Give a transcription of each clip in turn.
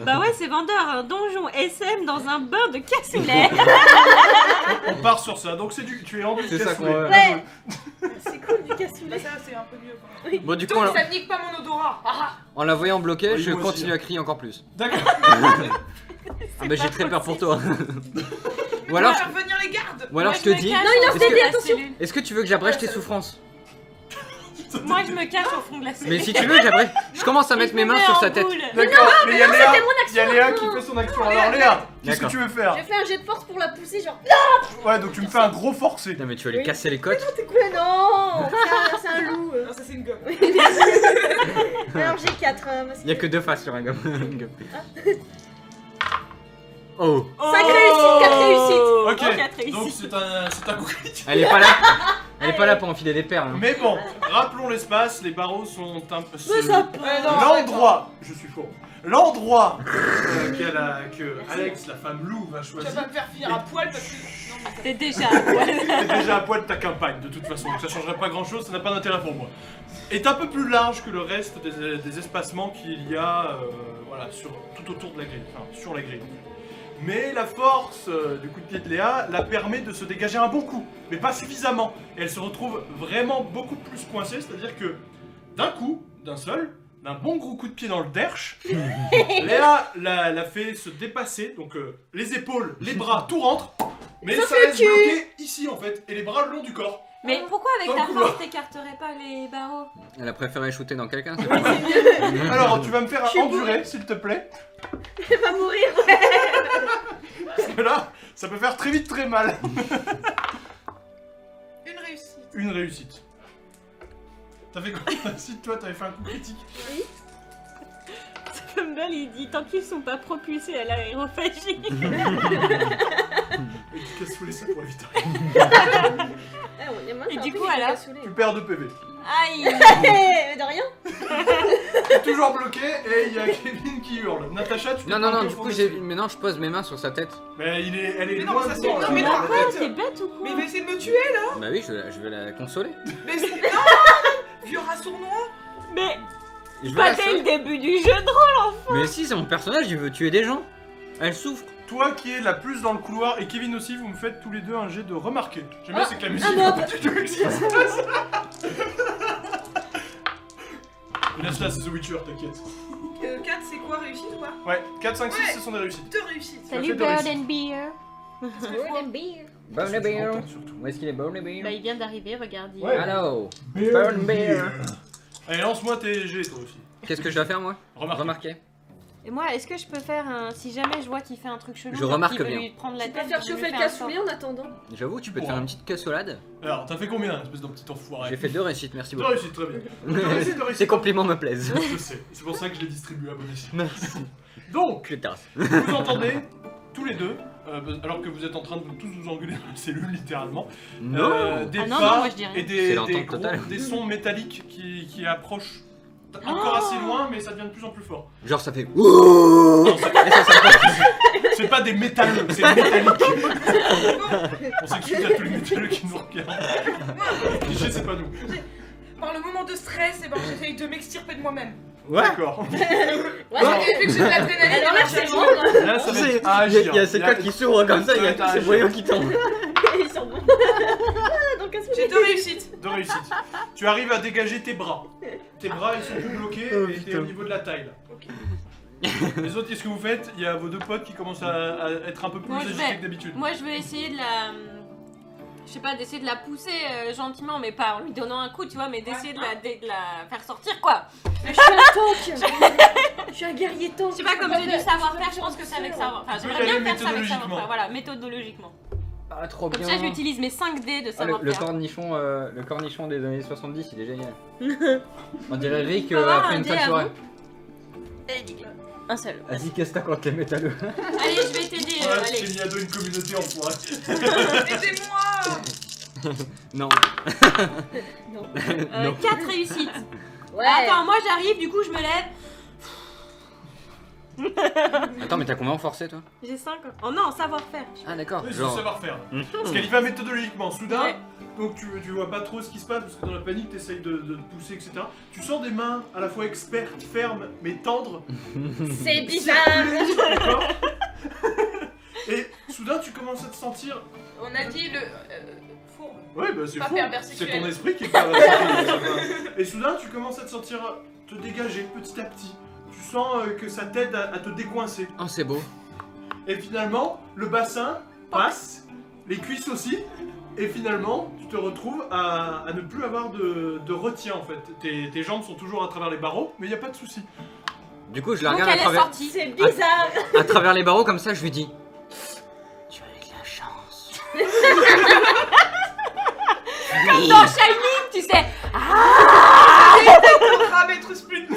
Bah ouais, c'est vendeur, un donjon SM dans un bain de cassoulet. On part sur ça. Donc tu es enduit de C'est ça cassoulet. qu'on- Ouais. C'est cool du Bah cassoulet. ça c'est un peu mieux quand même. Bon, du coup, Donc ça nique pas mon odorat. en la voyant bloquée, Oui, je moi aussi, continue hein. à crier encore plus. D'accord. Ah bah j'ai très peur pour toi. Mais Ou alors, faire venir les gardes. ou alors Moi, je te me dis, cache Non, il a au fond fait de des la attention. cellule. est-ce que tu veux que j'abrège tes souffrances? Moi, je me cache au fond de la cellule. Mais si tu veux, j'abrège. Je commence à mettre mes mains sur sa tête. D'accord. Mais il y a Léa. c'était mon Il y a Léa qui fait son action. Alors Léa, qu'est-ce que D'accord. tu veux faire? J'ai fait un jet de force pour la pousser, genre. Ouais, donc tu me fais un gros forcé. Non mais tu vas lui Oui. casser les côtes. T'es cool, non. C'est un loup. Non ça c'est une gomme. Alors j'ai 4. Il y a que 2 faces sur un gomme. Oh, 5 réussites, 4 réussites. Ok. quatre réussites. Donc c'est un coup critique. elle est pas là. Elle est pas là pour enfiler des perles. hein. Mais bon, rappelons l'espace. Les barreaux sont un peu. Mais ça L'endroit, je suis faux. L'endroit que Alex, la femme loup, va Tu vas choisir. pas me faire finir à poil parce que. Non mais ça. T'es déjà à poil. C'est déjà à poil de ta campagne de toute façon, donc ça changerait pas grand chose, ça n'a pas d'intérêt pour moi. Est un peu plus large que le reste des espacements qu'il y a voilà, tout autour de la grille, enfin sur la grille. Mais la force du coup de pied de Léa la permet de se dégager un bon coup, mais pas suffisamment. Et elle se retrouve vraiment beaucoup plus coincée, c'est-à-dire que d'un coup, d'un bon gros coup de pied dans le derche, Léa l'a fait se dépasser, donc les épaules, les bras, tout rentre, mais ça reste bloqué ici en fait, et les bras le long du corps. Mais pourquoi avec Dans ta le couloir. force t'écarterais pas les barreaux? Elle a préféré shooter dans quelqu'un. c'est Alors, tu vas me faire Je suis endurer, s'il te plaît. Elle va mourir. Parce que là, ça peut faire très vite très mal. Une réussite. Une réussite. T'as fait quoi si toi t'avais fait un coup critique? Comme Belle, il dit tant qu'ils sont pas propulsés à l'aérophagie. Et tu casses tous les sacs pour éviter. Et du coup, alors Tu perds 2 PV. Aïe. De rien. T'es toujours bloqué et il y a Kevin qui hurle. Natacha, tu Non, te non, prends non, au du fond coup, de j'ai. la- Maintenant, je pose mes mains sur sa tête. Mais elle est Mais non, loin ça de c'est- toi, non, là. mais non, Quoi, arrête. t'es bête ou quoi? Mais il va essayer de me tuer là. Bah oui, je vais la consoler. Mais c'est. Non. Vieux rat sournois. Mais Et je vais pas la dès sauver. le début du jeu de rôle. Mais si, c'est mon personnage, il veut tuer des gens. Elle souffre. Toi qui es la plus dans le couloir et Kevin aussi, vous me faites tous les deux un jet de remarquer. J'aime bien, Ah, c'est que la musique un est mob. pas du tout excitante. Laisse-la, c'est The Witcher, t'inquiète. 4 c'est quoi réussite ou pas? Ouais, 4, 5, 6, Ouais. ce sont des réussites. 2 réussites. Ça Salut fait de Bird réussite. and Beer. Bonne Tu bear. l'entends surtout. Où est-ce qu'il est, Bonne Bah bear? il vient d'arriver, regarde. Ouais. Hello. Bonne bear. Allez, lance-moi tes jets, toi aussi. Qu'est-ce que je dois faire, moi? Remarquez. Remarquer. Et moi, est-ce que je peux faire un... Si jamais je vois qu'il fait un truc chelou, Je genre remarque qu'il veut bien. lui prendre la Tu tête, peux faire je lui chauffer fais le un cassoulet en attendant. J'avoue, tu peux te faire une petite cassolade. Alors, t'as fait combien, espèce de petit enfoiré? J'ai fait 2 réussites, merci 2 beaucoup. réussites, très bien. 2 réussites, 2 réussites. Ces compliments me plaisent. Je sais, c'est pour ça que je les distribue à bon escient. Merci. Donc, Je tasse. vous entendez tous les deux, alors que vous êtes en train de tous vous engueuler dans la cellule, littéralement, Non. des Ah non, pas non, moi, je dis rien. et C'est des l'entente totale. des sons métalliques qui approchent encore assez loin, mais ça devient de plus en plus fort. Genre, ça fait. Ouh. Non, Et ça s'approche. c'est pas des métalleux, c'est des métalliques. On s'excuse à tous les métalleux qui nous regardent. Cliché, c'est pas nous. Par le moment de stress, j'essaye de m'extirper de moi-même. Ouais. D'accord. Et vu que j'ai de l'adrénaline, Alors là, c'est j'agis. bon. Là, ça va C'est- être à Il y a- agir. il y a ces codes qui s'ouvrent comme ça, il y a tous ces voyants qui tombent. Ils sont bons. Ah, dans le cassoulet. J'ai 2 réussites. De réussite. Tu arrives à dégager tes bras. Tes bras, ils sont plus bloqués Oh, et t'es putain. au niveau de la taille là. Ok. Les autres, qu'est-ce que vous faites? Il y a vos deux potes qui commencent à être un peu plus Moi, je agités vais- que d'habitude. Moi, je vais essayer de la... Je sais pas, d'essayer de la pousser gentiment, mais pas en lui donnant un coup, tu vois, mais d'essayer de la faire sortir, quoi. Mais je suis un tank. Je suis un guerrier tank. Je sais pas, comme j'ai du savoir-faire, je pense que c'est avec savoir. Enfin, j'aimerais Oui, bien allez, faire ça avec méthodologiquement. savoir-faire, voilà, méthodologiquement. Ah, trop Comme bien. ça, j'utilise mes 5 dés de Ah, le savoir-faire. cornichon des années 70, il est génial. On dirait Rick peux avoir après un une dé sale à soirée. Un seul. Vas-y, qu'est-ce que t'as contre les métalleux? Allez, je vais t'aider, Voilà, tu allez. t'es mis à dos une communauté en foire. Aidez-moi. Non. Non. Non. 4 réussites. Ouais. Attends, moi j'arrive, du coup je me lève. Attends, mais t'as combien en forcé toi? J'ai 5. Oh non, savoir-faire. Ah d'accord, Ouais, c'est genre... savoir-faire. Mhm. Parce qu'elle y va méthodologiquement. Soudain, Ouais. donc tu vois pas trop ce qui se passe parce que dans la panique t'essayes de te pousser, etc. Tu sens des mains à la fois expertes, fermes, mais tendres. C'est bizarre. D'accord. Et soudain tu commences à te sentir. On a dit le fourbe. Ouais, bah c'est Pas fou. pervers C'est sexuel. ton esprit qui est pervers sexuel. Et soudain tu commences à te sentir te dégager petit à petit. Tu sens que ça t'aide à te décoincer. Oh c'est beau. Et finalement, le bassin passe, les cuisses aussi, et finalement, tu te retrouves à ne plus avoir de retien en fait. Tes jambes sont toujours à travers les barreaux, mais il n'y a pas de souci. Du coup je la Donc regarde elle est sortie. C'est bizarre. à travers les barreaux comme ça, je lui dis... Tu as eu de la chance. Comme dans Shining, tu sais. Ah, maître Splinter.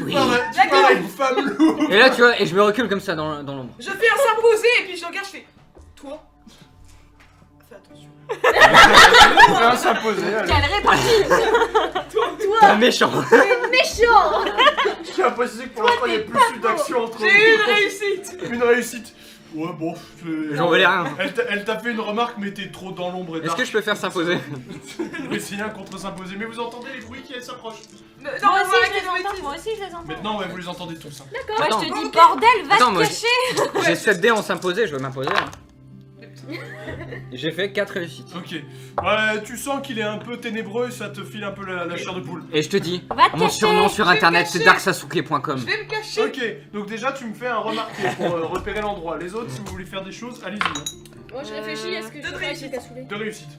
Oui. Tu parles à une femme lourde. Et là tu vois, et je me recule comme ça dans l'ombre. Je fais un s'imposer et puis je regarde, je fais. Toi, fais attention. On va s'imposer. allez. Quelle répartie. T'es un méchant. Méchant. Je tiens à préciser que pour l'instant, il n'y a plus eu d'action entre J'ai eu une réussite. Une réussite. Ouais, bon. J'en valais rien. Elle t'a fait une remarque, mais t'es trop dans l'ombre. Est-ce que je peux faire s'imposer? Essayer un contre s'imposer, mais vous entendez les bruits qui s'approchent. Non, Moi on aussi, va je arrêter les de entends. bêtises. Moi aussi, je les entends. Maintenant, ouais, vous les entendez tous. Hein. Moi, Attends. je te dis, bordel, va Attends, te moi, cacher. J'ai 7 dés en s'imposer, je veux m'imposer. Hein. J'ai fait 4 réussites. Ok. Ouais, tu sens qu'il est un peu ténébreux et ça te file un peu la chair de poule. Et je te dis, Va te mon cacher. surnom sur Je vais internet me c'est cacher. darksasuke.com. Je vais me cacher. Ok, donc déjà tu me fais un remarqué pour repérer l'endroit. Les autres, si vous voulez faire des choses, allez-y. Hein. Moi je réfléchis, est-ce que je Deux peux faire réussites. le cassoulet? De réussite.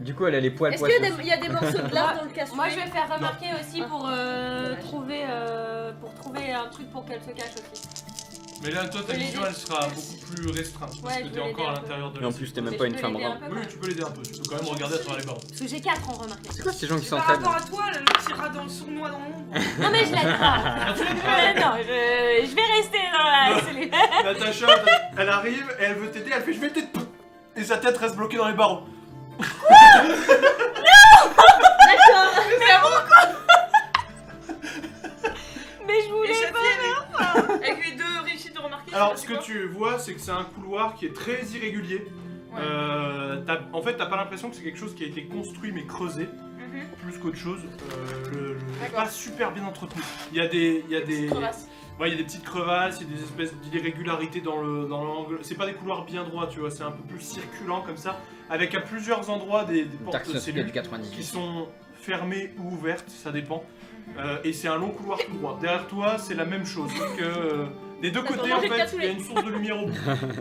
Du coup, elle a les poils Est-ce qu'il poissons. y a des morceaux de glace dans le cassoulet? Moi, je vais faire remarquer aussi Ah. pour Dommage. trouver un truc pour qu'elle se cache aussi. Mais là, toi, ta Je vais vision, l'aider. elle sera beaucoup plus restreinte parce Ouais, que je t'es vais encore à l'aider un peu. l'intérieur de Et la en plus, t'es Mais même je pas une peux femme l'aider un rare. peu, Oui, quoi. tu peux l'aider un peu. Tu peux quand même regarder à travers les barreaux. Parce que j'ai 4 en remarqué. C'est quoi ces gens qui Par s'entraident? rapport à toi, le petit rat dans le sournois dans l'ombre. Non, mais je l'aide pas. Non, je vais rester dans la cellule. Natacha, elle arrive et elle veut t'aider, elle fait je vais t'aider. Et sa tête reste bloquée dans les barreaux. D'accord. Mais avant, Mais je et voulais Chafi, pas. avec les deux réussites de remarquer. Alors, c'est ce que quoi tu vois, c'est que c'est un couloir qui est très irrégulier. Ouais. En fait, t'as pas l'impression que c'est quelque chose qui a été construit mais creusé, Mhm. plus qu'autre chose. Le D'accord. pas super bien entretenu. Il y a des Crevasse. ouais, il y a des petites crevasses, il y a des espèces d'irrégularités dans l'angle. C'est pas des couloirs bien droits, tu vois, c'est un peu plus circulant comme ça, avec à plusieurs endroits des portes de Darksasuke cellules du 98. qui sont fermées ou ouvertes, ça dépend. Et c'est un long couloir tout droit. Derrière toi, c'est la même chose. Donc, des deux D'accord, côtés, en manger le fait, il y cassoulet. a une source de lumière au bout.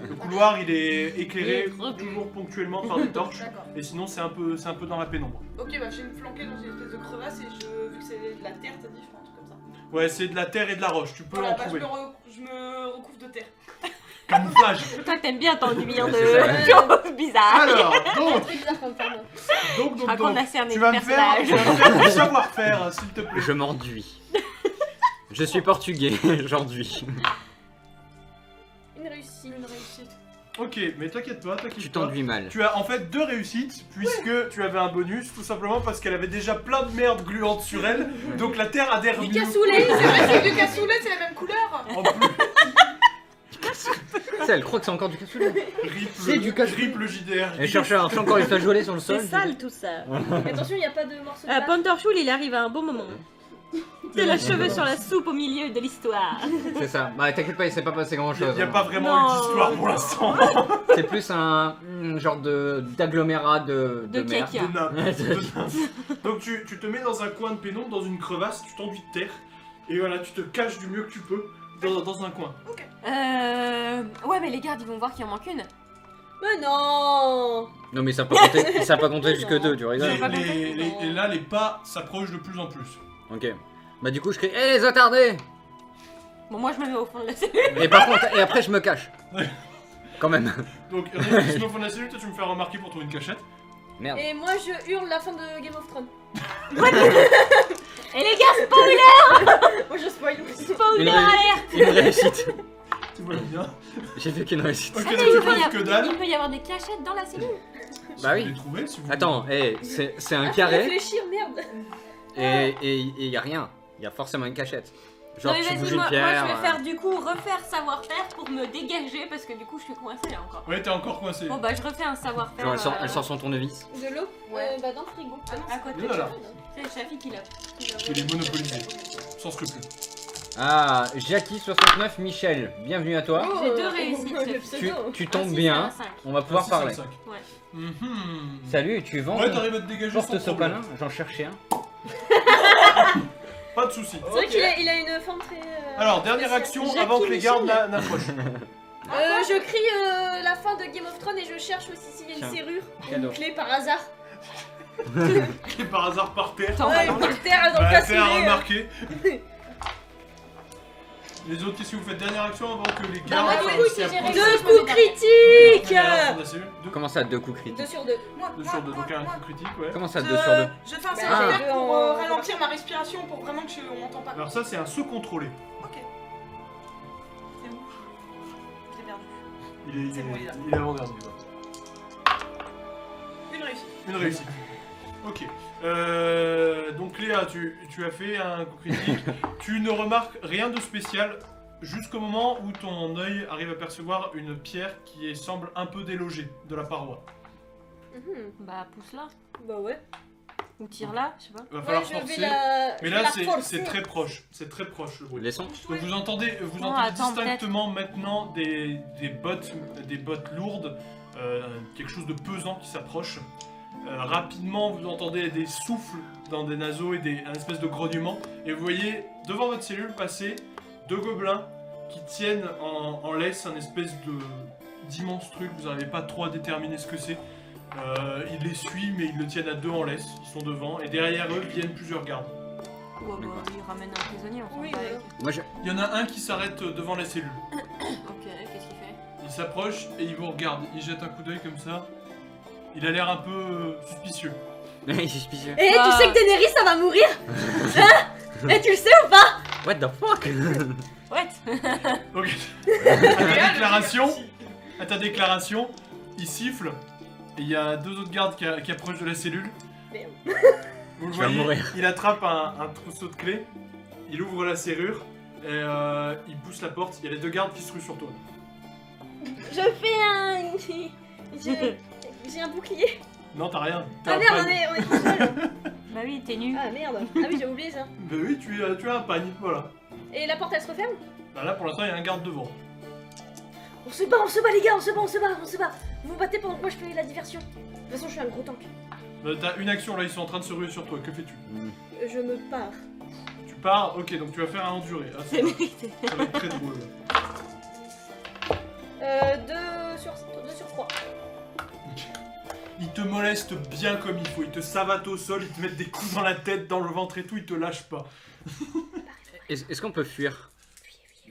Le couloir, il est éclairé Il est trop toujours ponctuellement par des torches. D'accord. Et sinon, c'est un peu dans la pénombre. Ok, bah je vais me flanquer dans une espèce de crevasse et vu que c'est de la terre, t'as dit, je fais un truc comme ça. Ouais, c'est de la terre et de la roche. Tu peux Voilà, en bah trouver. je me recouvre de terre. Camouflage. Toi, t'aimes bien t'ennuyer Ouais, de c'est choses bizarres. Alors, donc, Très bizarre comme femme. Je crois qu'on a cerné tu le vas me faire personnage. du savoir-faire, s'il te plaît. Je m'enduis. Je suis portugais, j'enduis. Une réussite. Une réussite. Ok, mais t'inquiète pas, Tu t'inquiète pas. t'enduis mal. Tu as en fait 2 réussites, puisque tu avais un bonus, tout simplement parce qu'elle avait déjà plein de merde gluante sur elle, donc la terre adhère Du mieux. cassoulet. C'est vrai, c'est du cassoulet, c'est la même couleur. En plus, Ça, elle croit que c'est encore du cassoulet. C'est du cassoulet. triple JDR. Elle cherche encore une flageolée sur le sol. C'est sale tout ça. Attention, il n'y a pas de morceaux de glace. Pantorchoul, il arrive à un bon moment. C'est le cheveu sur la soupe au milieu de l'histoire. C'est ça. Bah t'inquiète pas, il s'est pas passé grand chose. Il n'y a pas vraiment Non. eu d'histoire pour l'instant. C'est plus un genre d'agglomérat de De mer. cake. De nappe. Ouais, De nappe. Donc tu te mets dans un coin de pénombre, dans une crevasse, tu t'enduis de terre, et voilà, tu te caches du mieux que tu peux dans un coin. Ouais, mais les gardes, ils vont voir qu'il en manque une. Mais non. Non mais ça peut pas compter jusque 2, tu rigoles. pas compter. Et là, les pas s'approchent de plus en plus. Ok. Bah du coup je crie hé les attardés. Bon, moi, je me mets au fond de la cellule. Et par contre, et après je me cache. Ouais. Quand même. Donc, Rick, tu me fais la cellule, toi tu me fais remarquer pour trouver une cachette. Merde. Et moi je hurle la fin de Game of Thrones. Et les gars, spoiler. Moi je spoil. Spoiler Une alerte. Une réussite. Tu vois bien. J'ai fait qu'une réussite. Ok, Attends, donc il tu peut y trouves avoir- que dalle. il peut y avoir des cachettes dans la cellule. Bah oui. Vous les trouvez, si vous Attends, c'est un Ah, faut carré réfléchir, merde. et y a rien. Y a forcément une cachette. Genre, non mais tu vas-y, bouges une moi pierre. je vais faire du coup refaire savoir-faire pour me dégager parce que du coup je suis coincée là encore. Ouais, t'es encore coincé. Bon bah je refais un savoir-faire. Genre, elle sort son tournevis. De l'eau Ouais. Bah dans le frigo. à côté. Voilà. C'est Shafi qui l'a. Je vais les monopoliser. Sans scrupule. Ah, Jackie69, Michel, bienvenue à toi. J'ai deux réussites. Le Tu, pseudo. tu Un tombes 6 et bien, un 5. on va pouvoir Ah, 6 sur parler. 5. Ouais. Mhm. Salut, tu vends Ouais, ton t'arrives à te dégager sans porte-sopalin? problème. J'en cherchais un. Pas de soucis. C'est vrai qu'il a une forme très. Alors, dernière action avant que les gardes n'approchent. Je crie la fin de Game of Thrones et je cherche aussi s'il y a Tiens. une serrure, Cadeau. une clé par hasard. Qui est par hasard par terre. Attends, Ouais, bah, par terre dans Bah, le c'est à cassoulet. remarquer. Les autres, qu'est-ce que vous faites? Dernière action avant que les Bah, gardes moi, du coup, si j'ai s'approchent. réussi, Deux je me coups mets derrière. critiques. Dernière action de la cellule. Comment ça, 2 coups critiques? 2 sur 2. Moi, 2 sur 2, donc un coup critique, ouais. Comment ça, 2 sur 2? Je fais un Bah, savoir-faire j'ai pour deux en- ralentir ma respiration pour vraiment que on m'entend pas. Alors ça, c'est un saut contrôlé. Ok. C'est où? Je l'ai perdu. Il C'est bon, il est là. est avant-dernier. Une réussite. Une réussite. Ok. Donc Léa, tu as fait un coup critique. Tu ne remarques rien de spécial jusqu'au moment où ton œil arrive à percevoir une pierre qui semble un peu délogée de la paroi. Bah pousse là. Bah ouais. Ou tire là, je sais pas. Il va Ouais, falloir je vais forcer. la. Mais je là, vais la c'est forcer. très proche. C'est très proche le bruit. Les sons? Donc vous entendez Oh, attends, distinctement maintenant des bottes lourdes, quelque chose de pesant qui s'approche. Rapidement, vous entendez des souffles dans des naseaux et un espèce de grognement. Et vous voyez devant votre cellule passer 2 gobelins qui tiennent en laisse un espèce d'immense truc. Vous n'arrivez pas trop à déterminer ce que c'est. Ils les suivent, mais ils le tiennent à 2 en laisse. Ils sont devant. Et derrière eux viennent plusieurs gardes. Ouais, bah, il ramène un prisonnier, on s'en Oui, bat voilà. avec. Moi, Il y en a un qui s'arrête devant la cellule. Ok, qu'est-ce qu'il fait? Il s'approche et il vous regarde. Il jette un coup d'œil comme ça. Il a l'air un peu suspicieux. il est suspicieux. Eh, Bah. tu sais que Daenerys ça va mourir. Hein? Eh, tu le sais ou pas? What the fuck? What? Donc, à ta déclaration, il siffle. Et il y a 2 autres gardes qui approchent de la cellule. Merde. Vous le Tu vas voyez, mourir. il attrape un trousseau de clés. Il ouvre la serrure. Et il pousse la porte. Il y a les 2 gardes qui se ruent sur toi. Je fais un. J'ai un bouclier. Non, t'as rien. T'as Ah un merde, pagne. on est tout seul. Bah oui, t'es nu. Ah merde. Ah oui, j'ai oublié ça. Bah oui, tu as un pagne. Voilà. Et la porte elle se referme? Bah là, pour l'instant, il y a un garde devant. On se bat les gars, on se bat. Vous vous battez pendant que moi je fais la diversion. De toute façon, je suis un gros tank. T'as une action là, ils sont en train de se ruer sur toi. Que fais-tu? Je me pars. Tu pars. Ok, donc tu vas faire un enduré. Ah, C'est mérité. ça va être très drôle. 2 sur 3. Ils te molestent bien comme il faut, ils te savatent au sol, ils te mettent des coups dans la tête, dans le ventre et tout, ils te lâchent pas. Est-ce qu'on peut fuir?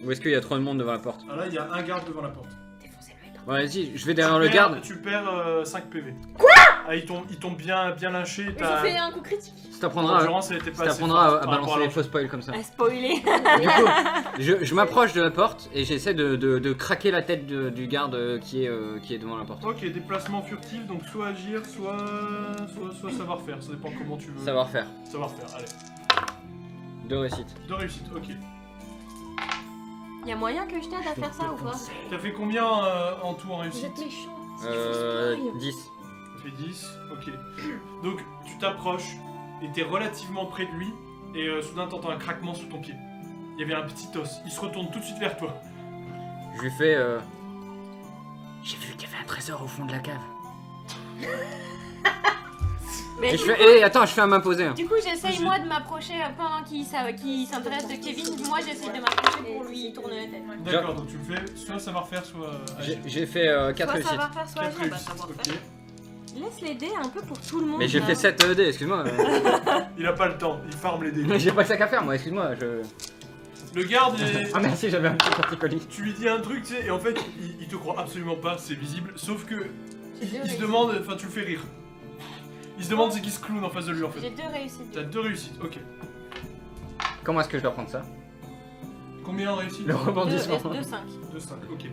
Ou est-ce qu'il y a trop de monde devant la porte? Ah là, il y a un garde devant la porte. Défoncez-le et pas. Ouais, vas-y, je vais derrière le garde. Tu perds 5 PV. Ah, ils t'ont bien lâché. Mais j'ai fait un coup critique. Ça t'apprendra L'endurance, elle était pas assez à forte par rapport balancer les à faux spoils comme ça. À spoiler. Du coup, je m'approche de la porte et j'essaie de craquer la tête du garde qui est devant la porte. Ok, déplacement furtif, donc soit agir, soit savoir-faire, ça dépend comment tu veux. Savoir-faire. Savoir-faire, allez. 2 réussites. 2 réussites, ok. Y'a moyen que je t'aide à faire ça ou pas? T'as fait combien en tout en Vous réussite? êtes méchants. 10. Ça fait 10, ok. Donc tu t'approches et t'es relativement près de lui et soudain t'entends un craquement sous ton pied. Il y avait un petit os, il se retourne tout de suite vers toi. Je lui fais j'ai vu qu'il y avait un trésor au fond de la cave. Mais Et du je fais coup, attends, je fais à m'imposer. du coup, j'essaye Vas-y. moi de m'approcher pendant qu'il s'intéresse de Kevin. Moi, j'essaye de m'approcher pour lui tourner la tête. D'accord, donc tu le fais soit savoir-faire, soit agir. J'ai fait 4 Soit réussites. savoir-faire, soit 4 agir. Bah, réussites, savoir-faire. ok. Laisse les dés un peu pour tout le monde. Mais j'ai là. fait 7 dés, excuse-moi. Il a pas le temps, il farme les dés. J'ai pas que ça qu'à faire moi, excuse-moi. Le garde, est- Ah merci, j'avais un petit torticolis. tu lui dis un truc, tu sais, et en fait, il te croit absolument pas, c'est visible, sauf que J'ai deux il se réussites. demande, enfin tu le fais rire. Il se demande c'est qui se clown en face de lui en J'ai fait. 2 réussites. T'as 2 réussites, ok. Comment est-ce que je dois prendre ça? Combien en réussite? Le rebondissement. 2, 5. 2, 5, ok.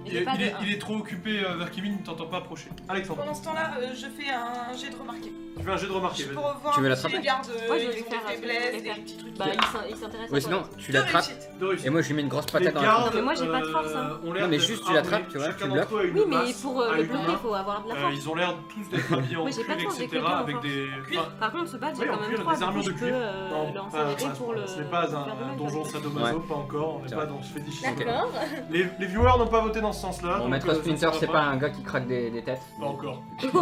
J'ai pas de un. Il est trop occupé vers Kevin, il ne t'entend pas approcher. Alexandre. Pendant ce temps-là, je fais un jet de remarquer. Tu fais un jet de remarquer, Je vas-y. peux revoir Tu veux si l'attraper? les gardes, Moi, je ils vais lui ont faire des un faiblesses, truc, des je vais petits trucs. Bah, il s'intéresse Ouais, à sinon, toi. tu Deux l'attrapes. réussites. De réussite. Et moi, je lui mets une grosse Les patate dans la gardes, tête. Mais moi, j'ai pas de force, hein. ont l'air Non, mais d'être juste, tu l'attrapes, armés. tu vois, Chacun tu d'entre eux a une Oui, mais masse pour à le une bloquer, main. il faut avoir de la force. Ils ont l'air tous d'être habillés en Moi, j'ai pas de cuir, force, j'ai que etc. deux en Avec force. des. Cuir. Enfin, Par contre, ce badge, oui, j'ai en quand même cuir, 3, des armures de je peux cuir. lancer pas les à dés ce pour point-là. le. Ce n'est pas faire du un mal, donjon quoi. sadomaso, pas encore. On n'est C'est pas vrai. dans ce fétiche. D'accord. Les viewers n'ont pas voté dans ce sens-là. Bon, donc, Maître ça Splinter, va c'est pas un gars qui craque des têtes. Pas encore. Ouais.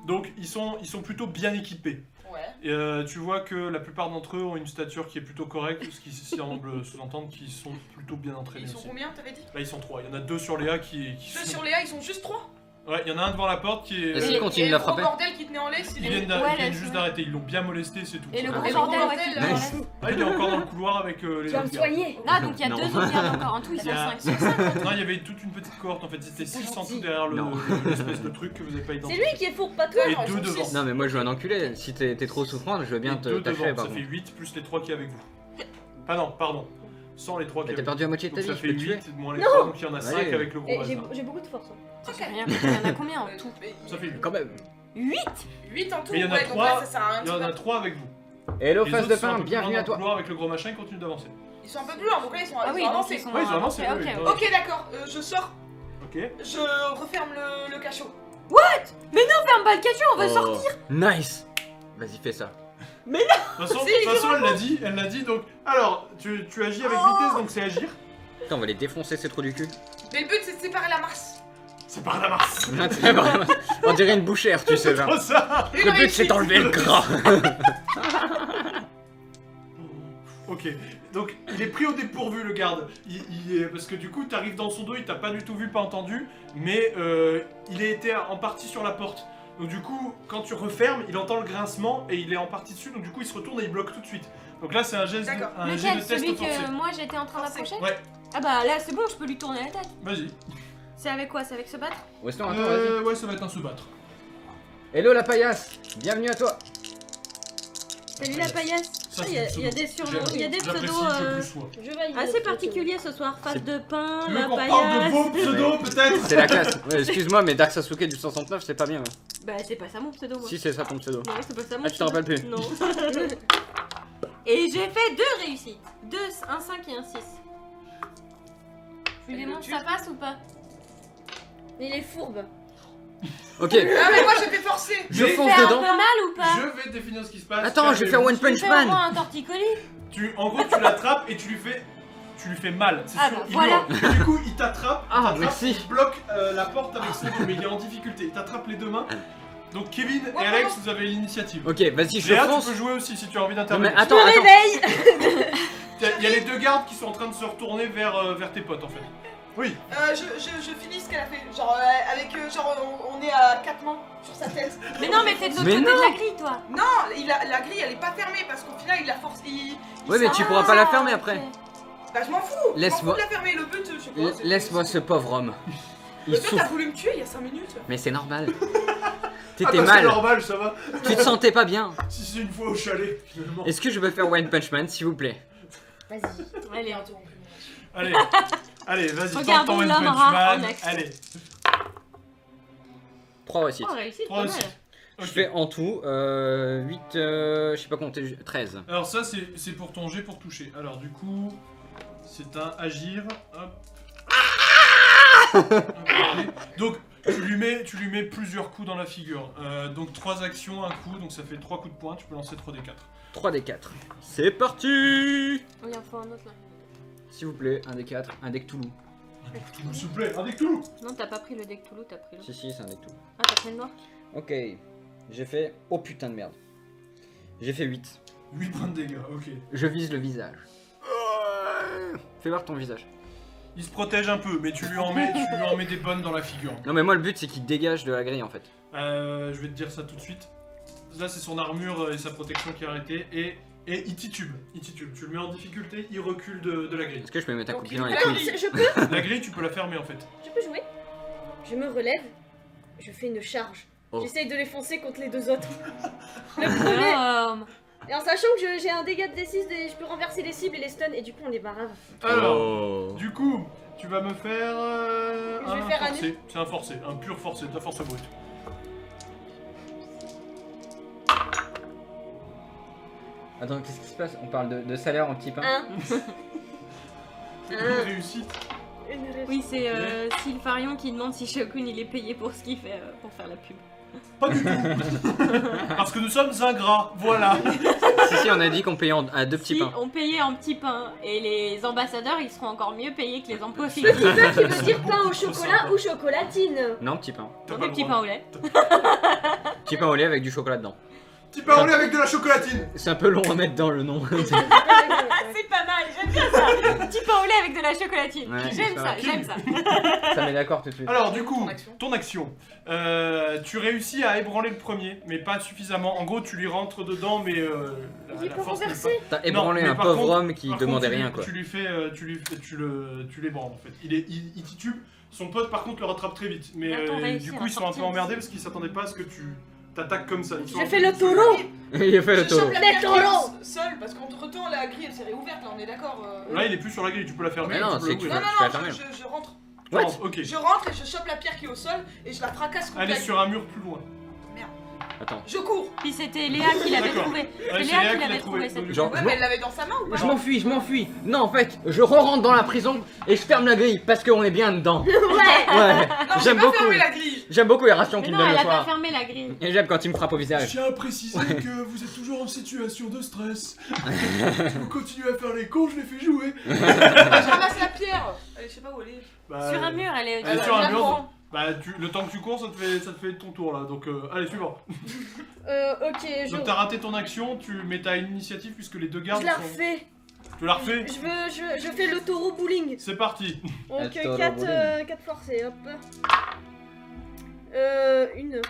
Donc ils sont plutôt bien équipés. Ouais. Et tu vois que la plupart d'entre eux ont une stature qui est plutôt correcte, ce qui semble sous-entendre qu'ils sont plutôt bien entraînés Ils sont aussi. combien, t'avais dit? Là ils sont 3, il y en a 2 sur Léa qui Deux sont... sur Léa, ils sont juste 3. Ouais, il y en a un devant la porte qui est... Est-ce qu'il Et- continue Et de la le gros frapper? bordel qui tenait en laisse, Ils il viennent, est... d'a- Ouais, ils viennent là, juste c'est- d'arrêter, ils l'ont bien molesté, c'est tout. Et le Ah, gros Et le bordel, gros ouais, bordel, qui là, Nice. il est encore dans le couloir avec les Tu vas me autres gardes. soigner. Ah, donc il y a Non. 2 autres gardes encore. En tout, ils Il sont y a- 5 sur 5. Non, il y avait toute une petite cohorte en fait, ils étaient C'est 6 en gentil. tout derrière Non. l'espèce de truc que vous n'avez pas C'est identifié. lui qui est fourbe, pas toi. Et Non, ils 2 sont devant. six. Non, mais moi, je veux un enculé. Si t'es trop souffrant, je veux bien Et 2 t'achever, devant, par ça fait contre. 8 plus les 3 qui est avec vous. Ah non, pardon. Sans les 3 qui Mais est t'as avec perdu la moitié de vous. ta Donc vie, ça je fait peux te tuer. 8 moins les Non. 3, donc il y en a 5 Allez. avec le gros Et bazar. j'ai beaucoup de force. hein. J'ai rien compris. Il y en a combien en tout? Ça fait 8. Quand même. 8? 8 en tout, Mais il y en a ouais, donc trois- là, ça sert à rien. Il y en a 3 avec vous. Hello, Les face autres de sont un pain, peu plus bienvenue loin à dans le toi. couloir avec le gros machin, ils continuent d'avancer. Ils sont un peu plus loin, donc là, ils sont Ah oui, donc avancés. ils sont Ouais, ils ont avancé, avancés, oui, ok, oui. ok. Ok, d'accord, je sors, Ok. je referme le cachot. Ferme pas le cachot, on veut Oh, sortir! Nice. Vas-y, fais ça. De toute façon, elle l'a dit, donc. Alors, tu agis avec vitesse, donc c'est agir. Putain, on va les défoncer, c'est trop du cul. Mais le but, c'est de séparer la masse. C'est par la masse. On dirait une bouchère, tu sais, C'est genre. trop ça. Une Le but, réussite. c'est d'enlever le gras. Ok, donc il est pris au dépourvu le garde. Parce que du coup, t'arrives dans son dos, il t'a pas du tout vu, pas entendu, mais il a été en partie sur la porte. Donc du coup, quand tu refermes, il entend le grincement et il est en partie dessus, donc du coup il se retourne et il bloque tout de suite. Donc là c'est un geste, D'accord. un jet de Lequel? test Celui forcé. que moi j'étais en train Forcé. d'approcher? Ouais, Ah bah là c'est bon, je peux lui tourner la tête. vas-y. C'est avec quoi? C'est avec se battre? Weston, attends, vas-y. Ouais, ça va être un se battre. Hello, la paillasse. Bienvenue à toi. Salut la paillasse. Ça, Ah, c'est il y a- le pseudo. il y a des surnoms, il y a des J'apprécie pseudos que plus sois. je valide. Assez particulier ce soir. Face C'est- de pain, Tu veux la qu'on parle de paillasse. vos pseudos peut-être? C'est la classe. Ouais, excuse-moi, mais Dark Sasuke du 169, c'est pas bien. Ouais. Bah c'est pas ça mon pseudo moi. Si, c'est ça ton pseudo. Non, c'est pas ça mon Ah, tu t'en rappelles plus? Non. Et j'ai fait 2 réussites. 2, un 5 et un 6. Je lui Et démontre le ça passe ou pas? Mais il est fourbe. Ok, Ah, mais moi, j'étais forcé. je Mais- fonce Fais un dedans. peu mal ou pas? Je vais définir ce qui se passe. Attends, je vais faire One Je lui Punch fais au moins Man. un torticolis. En gros, tu l'attrapes et tu lui fais mal. C'est Ah sûr, bah, il voilà. hurle. Et du coup, il t'attrape, Ah, merci. il bloque la porte avec son dos, mais il est en difficulté. Il t'attrape les deux mains. Donc Kevin et Ouais, Alex, ouais. vous avez l'initiative. Ok, vas-y, je Léa, tu fonce. peux jouer aussi si tu as envie Non, mais d'intervenir. attends, Je me attends. réveille. Il y a les deux gardes qui sont en train de se retourner vers tes potes en fait. Oui. Je finis ce qu'elle a fait. Genre, on est à 4 mains sur sa tête. Mais non, mais t'es de l'autre Mais côté non. de la grille, toi. Non, la grille, elle est pas fermée parce qu'au final, il la force. Ouais, mais tu pourras pas la fermer après. Bah, je m'en fous. Je m'en Laisse-moi- fous de la fermer. Le but, je sais pas. c'est- Laisse-moi ce pauvre homme. Il Le but, t'as souffre. voulu me tuer il y a 5 minutes. Mais c'est normal. Ah T'étais bah, c'est mal. normal, ça va. Tu te sentais pas bien. Si c'est une fois au chalet, finalement. Est-ce que je peux faire One Punch Man, s'il vous plaît? Vas-y. Allez, Allez, allez, vas-y, tente Regardons ton One l'homme Punch rat Man. en action. Allez, 3 réussites. oh, réussite, 3 pas mal. réussites. Je Ok. fais en tout 8, je sais pas compter, 13. Alors ça c'est pour ton jet pour toucher. Alors du coup, c'est un agir. Hop. Hop, ok. Donc tu lui mets plusieurs coups dans la figure. Donc 3 actions, un coup, donc ça fait 3 coups de poing, tu peux lancer 3 des 4. 3 des 4. C'est parti. Oh, il en faut un autre là. S'il vous plaît, un des 4, un deck Toulouse. S'il vous plaît, un des Toulouse. Non, t'as pas pris le deck Toulouse, t'as pris le. Si, si, c'est un deck Toulouse. Ah, t'as pris le noir. Ok, j'ai fait... Oh putain de merde. J'ai fait 8. 8 points de dégâts, ok. Je vise le visage. Fais voir ton visage. Il se protège un peu, mais tu lui en mets des bonnes dans la figure. Non mais moi le but c'est qu'il dégage de la grille en fait. Je vais te dire ça tout de suite. Là c'est son armure et sa protection qui est arrêtée et il titube. Tu le mets en difficulté, il recule de la grille. Est-ce que je peux mettre un coup de pied Donc, dans les il- couilles? Je peux La grille tu peux la fermer en fait. Je peux jouer. Je me relève. Je fais une charge. Oh. J'essaye de les foncer contre les deux autres. Le premier. Oh, Et en sachant que j'ai un dégât de D6, je peux renverser les cibles et les stuns et du coup on les barave. Alors, Oh. du coup, tu vas me faire Je vais un faire un forcé. C'est un forcé, un pur forcé, de la force brute. Attends, qu'est-ce qui se passe? On parle de salaire en petit pain. C'est une réussite. Une réussite. Oui, c'est Sylpharion qui demande si Shokun il est payé pour ce qu'il fait pour faire la pub. Pas du tout. Parce que nous sommes ingrats, voilà. Si, on a dit qu'on payait à 2 petits Si pains. on payait en petits pains et les ambassadeurs ils seront encore mieux payés que les emplois Petit fictifs. pain qui veut dire pain au Trop chocolat sympa. ou chocolatine. Non, petit pain. T'as Non, pas des le petits droit. pains au lait. Petit pain au lait avec du chocolat dedans. Petit pain au lait avec de la chocolatine. C'est un peu long à mettre dans le nom. C'est pas mal, j'aime bien ça. Petit pain au lait avec de la chocolatine. Ouais, J'aime ça ça, va. j'aime ça. Ça met d'accord tout de suite. Alors du coup, Ton action. tu réussis à ébranler le premier, mais pas suffisamment. En gros, tu lui rentres dedans, mais Il la peut force n'est pas... renverser. T'as ébranlé mais un par pauvre contre- homme qui Par demandait contre, rien quoi. tu l'ébranles en fait. Il titube. Son pote par contre le rattrape très vite. Mais Attends, du réussir coup à ils sont un peu sortir emmerdés d'ici. parce qu'ils s'attendaient pas à ce que tu t'attaques comme ça. Ils sont un J'ai peu fait le déçus. taureau. Il a fait le Je taureau. chope la Les pierre qui taureaux. est seule, parce qu'entre temps la grille elle s'est réouverte, là on est d'accord. Là il est plus sur la grille, tu peux la fermer. Mais ou non, tu peux c'est que tu l'ouvrir. Non, vas- non, tu vas non, fermer. je rentre. What? Ok. Je rentre et je chope la pierre qui est au sol et je la fracasse Elle est complètement. sur un mur plus loin. Attends. Je cours. Puis c'était Léa qui l'avait D'accord. trouvé. Ouais, C'est c'est Léa Léa qui qui l'a l'avait trouvé. trouvé cette Donc, Genre, Ouais, mais elle l'avait dans sa main ou pas? Je m'enfuis. Non, en fait, je re-rentre dans la prison et je ferme la grille parce qu'on est bien dedans. Ouais. Ouais, Non, j'ai j'aime pas beaucoup. fermé la grille. J'aime beaucoup les rations Mais qu'il me non, donne elle le a pas soir. fermé la grille. Et j'aime quand il me frappe au Je visage. tiens à préciser que vous êtes toujours en situation de stress. Si vous continuez à faire les cons, je les fais jouer. Je ramasse la pierre. Allez, je sais pas où elle est. Bah, Sur un mur, elle est. Elle est sur un mur. J'apprends. Bah, le temps que tu cours, ça te fait ton tour là. Donc, allez, suivant. Ok, Donc, t'as raté ton action, mais t'as une initiative puisque les deux gardes je la sont. refais. Tu la refais. Je fais le taureau bowling. C'est parti. Donc Le taureau 4 bowling. forcés, hop. Une.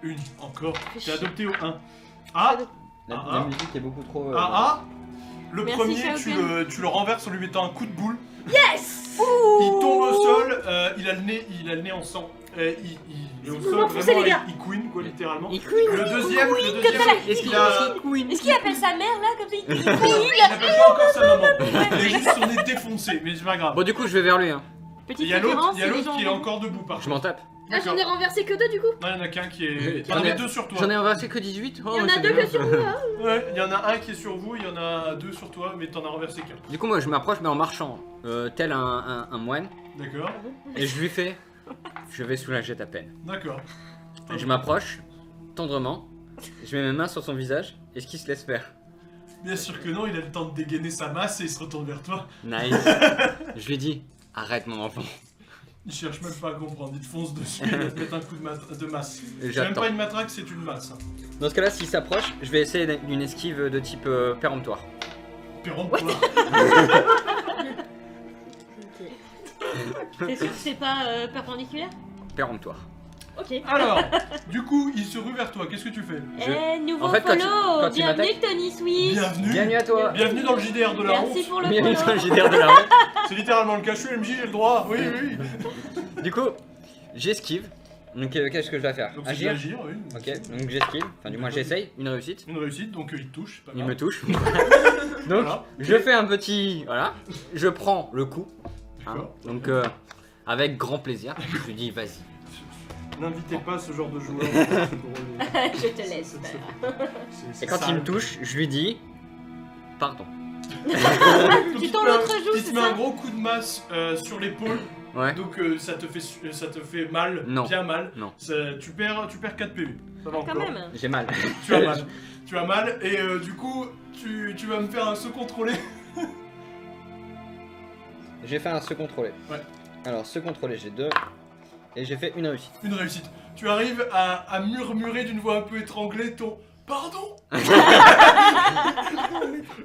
Une, encore. Fais T'es chier. adopté au 1. Ah, La musique est beaucoup trop. Le Merci, premier, Shaoken. tu le renverses en lui mettant un coup de boule. Yes. Il tombe au sol, il a le nez en sang. Il est au Vous sol, m'enfoncez, vraiment, les gars. il couine quoi, littéralement. Il couine. Le deuxième, Est-ce il a... Est-ce qu'il appelle sa mère là comme ça? Il n'appelle pas encore sa maman. Il est juste son nez défoncé, mais c'est pas grave. Bon, du coup, je vais vers lui. Hein. Il Petite y a l'autre référence, c'est les gens qui est en encore debout par Je m'en contre. tape. Ah, j'en ai renversé que 2 du coup. Non, il y en a qu'un qui est. J'en J'en ai- ai deux sur toi. J'en ai renversé que 18. Oh, Il y en a c'est 2 bien. que sur vous, hein. Ouais, il y en a un qui est sur vous, il y en a deux sur toi, mais t'en as renversé qu'un. Du coup, moi, je m'approche, mais en marchant, tel un moine, D'accord, et je lui fais. Je vais soulager ta peine. d'accord. Je m'approche, tendrement, je mets mes mains sur son visage, est-ce qu'il se laisse faire? Bien sûr que non, il a le temps de dégainer sa masse et il se retourne vers toi. Nice. Je lui dis, arrête mon enfant. Il cherche même pas à comprendre, il te fonce dessus, il va te mettre un coup de masse. Et C'est même j'attends. pas une matraque, c'est une masse. Dans ce cas-là, s'il s'approche, je vais essayer d'une esquive de type péremptoire. Péremptoire. T'es sûr que c'est pas perpendiculaire? Péremptoire. Ok. Alors, du coup, il se rue vers toi, qu'est-ce que tu fais? Eh, nouveau En fait, quand follow! il Bienvenue m'attaque- Tony Swift! Bienvenue. Bienvenue à toi. Bienvenue dans le JDR de la Merci honte. pour le Bienvenue dans follow! le JDR de la honte. C'est littéralement le cas, je suis MJ, j'ai le droit. Oui, oui. Du coup, j'esquive. Donc, qu'est-ce que je dois faire? Donc c'est Agir. agir, oui. Ok, donc j'esquive. Enfin, du moins, j'essaye. Une réussite. Une réussite, donc il te touche. Pas Il grave. me touche. Donc, Voilà. je fais un petit. Voilà. Je prends le coup. Hein. D'accord. Donc, avec grand plaisir. Je lui dis, vas-y. N'invitez pas ce genre de joueur. C'est drôle. Je te laisse C'est- faire. c'est Et quand sale. il me touche, je lui dis, pardon. Donc, Tu il te tends met un- l'autre joue, Il te c'est met ça? un gros coup de masse sur l'épaule. Ouais. Donc ça te fait mal, Non. bien mal. Non. Tu perds 4 PV. Ça va Quand encore. même! J'ai mal. Tu as mal. Tu as mal et du coup tu vas me faire un se contrôler. J'ai fait un se contrôler. Ouais. Alors, se contrôler, j'ai 2. Et j'ai fait une réussite. Une réussite. Tu arrives à murmurer d'une voix un peu étranglée ton pardon.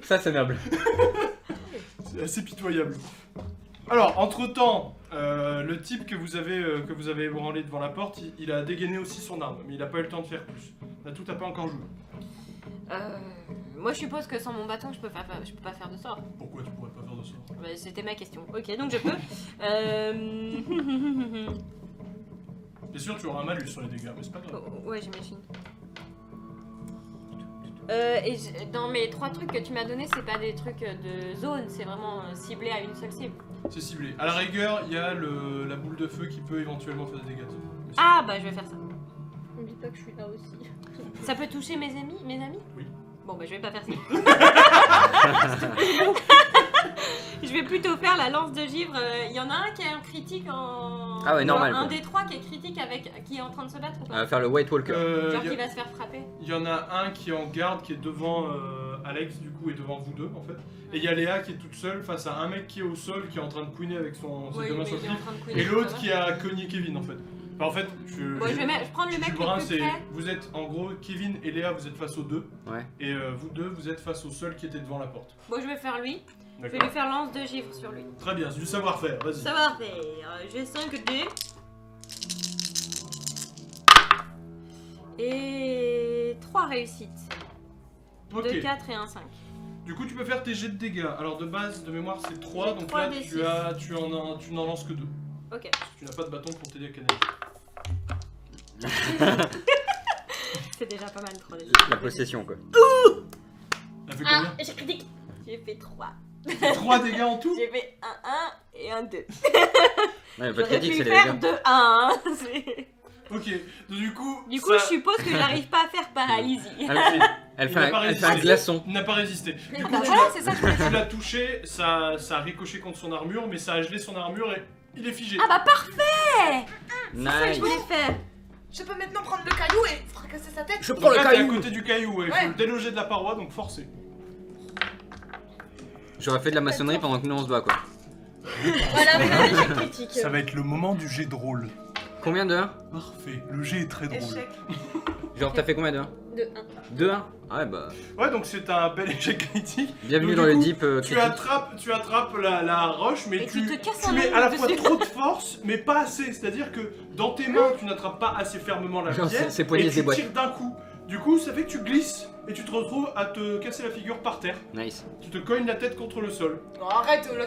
Ça, c'est noble. C'est assez pitoyable. Alors, entre-temps, le type que vous avez ébranlé devant la porte, il a dégainé aussi son arme, mais il a pas eu le temps de faire plus. Là, tout a pas encore joué. Moi je suppose que sans mon bâton je peux pas faire de sort. Pourquoi tu pourrais pas faire de ça? Bah, c'était ma question. Ok, donc je peux. Bien sûr, tu auras un malus sur les dégâts, mais c'est pas grave. Ouais, j'imagine. Dans mes 3 trucs que tu m'as donné, c'est pas des trucs de zone, c'est vraiment ciblé à une seule cible. C'est ciblé. À la rigueur, il y a la boule de feu qui peut éventuellement faire des dégâts. Mais c'est- Ah bah je vais faire ça. N'oublie pas pas que je suis là aussi. Ça peut toucher mes amis Oui. Bon bah je vais pas faire ça. Je vais plutôt faire la lance de givre. Il y en a un qui est un critique en... Ah ouais, normal, Un quoi. des trois qui est critique avec... qui est en train de se battre ou On pas va faire le White Walker. Genre qui va se faire frapper. Il y en a un qui est en garde, qui est devant Alex du coup et devant vous deux en fait. Et il y a Léa qui est toute seule face à un mec qui est au sol, qui est en train de couiner avec ses Oui, deux mains mais sur le il est en clip. train de couiner, Et l'autre ça va. qui a cogné Kevin en fait. Enfin, en fait, Bon, je vais prendre le mec Brun, le plus près. vous êtes en gros Kevin et Léa, vous êtes face aux deux. Ouais. Et vous deux, vous êtes face au seul qui était devant la porte. Bon, je vais faire lui. Je vais lui D'accord. faire lance de givre sur lui. Très bien, c'est du savoir-faire, vas-y. Savoir-faire. J'ai 5 dés. Et 3 réussites. Ok. 2, 4 et 1, 5. Du coup, tu peux faire tes jets de dégâts. Alors de base, de mémoire, c'est 3, J'ai donc 3 là des tu n'en lances que 2. Ok. Tu n'as pas de bâton pour t'aider à canaliser. C'est déjà pas mal 3 dés. La possession, quoi. Elle fait Ah, combien j'ai critique. J'ai fait 3. 3 dégâts en tout. J'ai fait un 1 et un 2. Ouais, pas de J'aurais critique, pu c'est les faire dégâts. 2, 1. C'est- Ok, donc du coup, Du coup, ça- je suppose que je n'arrive pas à faire paralysie. Elle Il fait n'a pas un résisté. glaçon. il n'a pas résisté. Du Ah coup, bah tu voilà, l'as- c'est ça que je voulais tu faire. l'as touché, ça a ricoché contre son armure, mais ça a gelé son armure et il est figé. Ah bah parfait. C'est ça que Nice. je voulais faire. Je peux maintenant prendre le caillou et fracasser sa tête. Je Donc prends le là, t'es à caillou. côté du caillou, ouais. Il Ouais. faut le déloger de la paroi, donc forcez. J'aurais fait de la maçonnerie pendant que nous on se bat, quoi. Voilà, vous avez l'échec critique. Ça va être le moment du jet drôle. Combien de 1? Parfait, le jet est très drôle. Échec. Genre, t'as fait combien de 1? De 1. 2 1? Ah ouais, bah. Ouais, donc c'est un bel échec critique. Bienvenue Donc, dans du le coup, deep Tu critique. attrapes la roche, mais Et tu te casses tu un mets œil à la fois dessus. trop de force, mais pas assez. C'est-à-dire que dans tes mains, tu n'attrapes pas assez fermement la Genre, pierre, c'est poignées et des tu boîtes. tires d'un coup. Du coup, ça fait que tu glisses et tu te retrouves à te casser la figure par terre. Nice. Tu te cognes la tête contre le sol. Non, arrête là.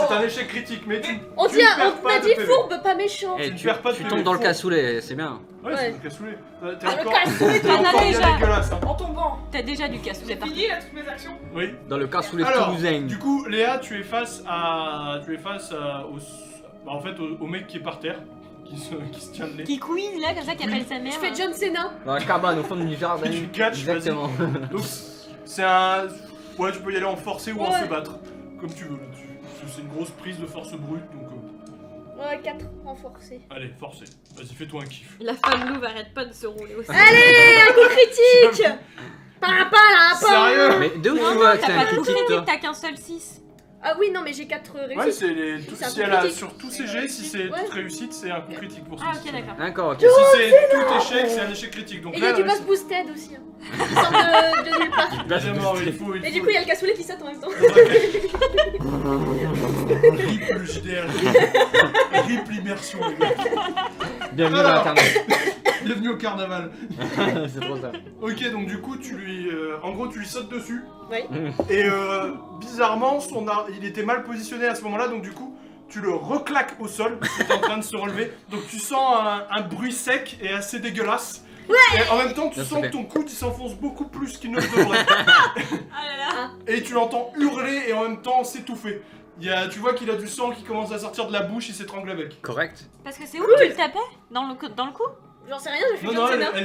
C'est un échec critique, mais tu On tu dit, ne perds on pas m'a de dit PV. fourbe, pas méchant. Eh, ne tu perds pas de tu PV, tombes dans le faut- cassoulet, c'est bien. Ouais, Ouais. c'est le cassoulet. T'es Ah, le encore, cassoulet, t'es t'en as encore bien déjà. dégueulasse. Hein. En tombant. T'as déjà du cassoulet J'ai partout. fini là toutes mes actions. Oui. Dans le cassoulet Alors, toulousain. du coup, Léa, tu es face au mec qui est par terre, qui se tient de nez. Qui couine là, comme ça, qui appelle sa mère. Je fais John Cena. Dans la cabane au fond du jardin. Tu catches, vas-y. Exactement. Donc, c'est un. Ouais, tu peux y aller en forcé ou en Ouais. se battre. Comme tu veux là-dessus. Parce que c'est une grosse prise de force brute, donc. Ouais, 4 renforcés. Allez, forcé. Vas-y, fais-toi un kiff. La femme louve arrête pas de se rouler aussi. Allez, un coup critique. Pas Sérieux? Mais d'où tu Non, vois non, que c'est t'as un pas de coup critique, toi? critique, t'as qu'un seul 6. Ah oui, non, mais j'ai 4 réussites. Ouais, c'est C'est un si coup elle a critique. sur tous ses jets, si c'est Ouais. toute réussite, c'est un coup critique pour ça. Ah, ok, d'accord. D'accord, ok. Si c'est tout échec, c'est un échec critique. Donc Et il y là, a du elle boss réussit. boosted aussi. Hein. Qui sort de nulle part. Évidemment, il faut. Et du coup, il y a le cassoulet qui saute en même temps. RIP le JDR. RIP l'immersion, les gars. Bienvenue dans Alors. internet. Bienvenue au carnaval. C'est trop ça. Ok, donc du coup, en gros, tu lui sautes dessus. Oui. Et bizarrement, il était mal positionné à ce moment-là, donc du coup, tu le reclaques au sol. Il est en train de se relever. Donc tu sens un bruit sec et assez dégueulasse. Et en même temps, tu Ça, sens c'est que bien. ton coude il s'enfonce beaucoup plus qu'il ne le devrait. Ah là là. Et tu l'entends hurler et en même temps s'étouffer. Tu vois qu'il a du sang qui commence à sortir de la bouche, il s'étrangle avec. Correct. Parce que c'est où que tu le tapais dans le cou? J'en sais rien, j'ai fait Non, John non, Cena.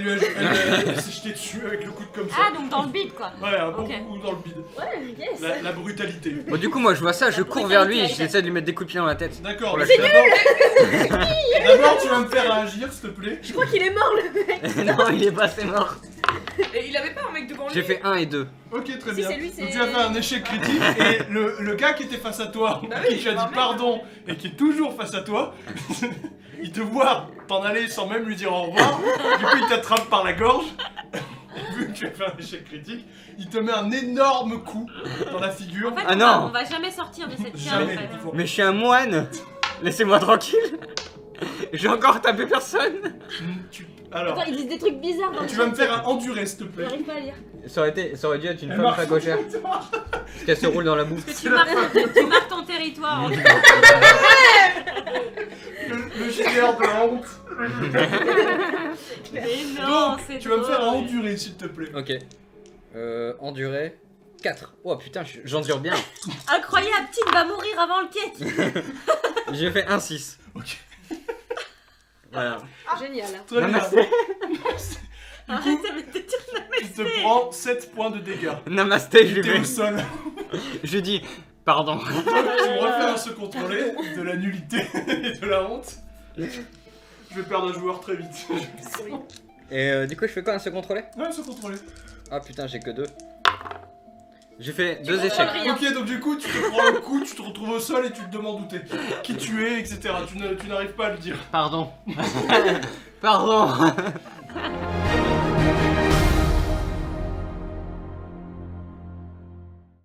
elle s'est jetée dessus avec le coude comme ça. Ah, donc dans le bide quoi. Ouais, un bon Ok. coup dans le bide. Ouais, yes. La brutalité. Bon, du coup, moi je vois ça, je cours vers lui et j'essaie de lui mettre des coups de pied dans la tête. D'accord, Pour mais la d'abord tu vas me faire réagir s'il te plaît. Je crois qu'il est mort le mec. Non, il est pas, c'est mort. Et il avait pas un mec devant lui. J'ai fait 1 et 2. Ok, très Si, bien. c'est lui, Donc c'est- tu as fait un échec critique et le gars qui était face à toi, Bah qui oui, tu as dit bah, pardon et qui est toujours face à toi, il te voit t'en aller sans même lui dire au revoir. Du coup, il t'attrape par la gorge. Vu que tu as fait un échec critique, il te met un énorme coup dans la figure. En fait, Ah on non. va- on va jamais sortir de cette cave. Jamais. en fait. il faut- Mais je suis un moine. Laissez-moi tranquille. J'ai encore tapé personne. Alors, Attends, il dit des trucs bizarres dans le tu vas chat. me faire un enduré s'il te plaît. J'arrive pas à lire. Ça aurait dû être une Elle femme marche. fagochère. Parce qu'elle se roule dans la boue. Parce que tu marques ton territoire. en- Le JDR de la honte. Mais non, Donc, c'est tu vas me faire un drôle. enduré s'il te plaît. Ok. Endurer. 4. Oh putain, j'endure bien. Incroyable, Tine va mourir avant le cake. J'ai fait 1 6. Ok. Voilà. Génial. Très bien. Namasté. Arrête avec tes tirs. Tu te prends 7 points de dégâts. Namasté, je lui T'es au fais. sol. Je dis pardon. Tu me refais un se contrôler de la nullité et de la honte. Je vais perdre un joueur très vite. Et du coup, je fais quoi, un se contrôler? Ouais, se contrôler. Ah putain, j'ai que 2. J'ai fait Tu 2 contrôles échecs. rien. Ok, donc du coup, tu te prends un coup, tu te retrouves au sol et tu te demandes où t'es, qui tu es, etc. Tu n'arrives pas à le dire. Pardon. Pardon.